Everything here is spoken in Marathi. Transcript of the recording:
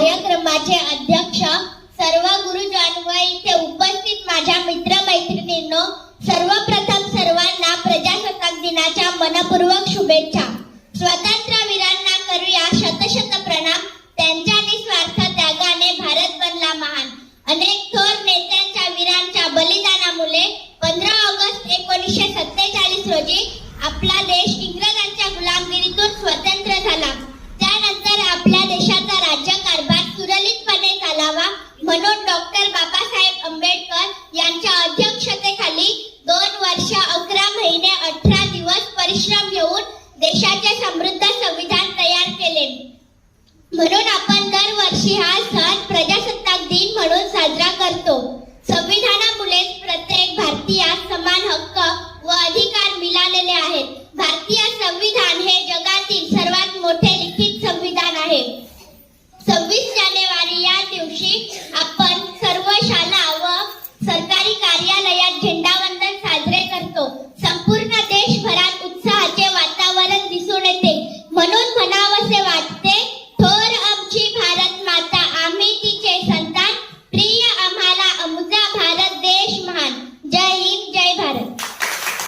कार्यक्रमाचे अध्यक्ष, सर्व गुरुजन व इथे उपस्थित माझ्या मित्रमैत्रिणींनो, सर्वप्रथम सर्वांना प्रजासत्ताक दिनाच्या मनपूर्वक शुभेच्छा। स्वातंत्र्यवीरांना करूया शतशत प्रणाम। त्यांच्या निस्वार्थ त्यागाने भारत बनला महान। अनेक थोर नेत्यांच्या वीरांच्या बलिदानामुळे 15 ऑगस्ट 1947 रोजी आपला देश इंग्रजांच्या गुलामगिरीतून स्वतंत्र झाला। त्यानंतर आपल्या देशाचा राज्यकारभार सुरळीतपणे चालावा म्हणून डॉक्टर बाबासाहेब आंबेडकर यांच्या अध्यक्षतेखाली 2 वर्ष 11 महिने 18 दिवस परिश्रम घेऊन देशाचे समृद्ध संविधान तयार केले। म्हणून आपण दरवर्षी हा सण प्रजासत्ताक दिन म्हणून साजरा करतो। संविधानामुळे प्रत्येक भारतीयास समान हक्क व अधिकार मिळालेले आहेत। भारतीय संविधान हे जगातील सर्वात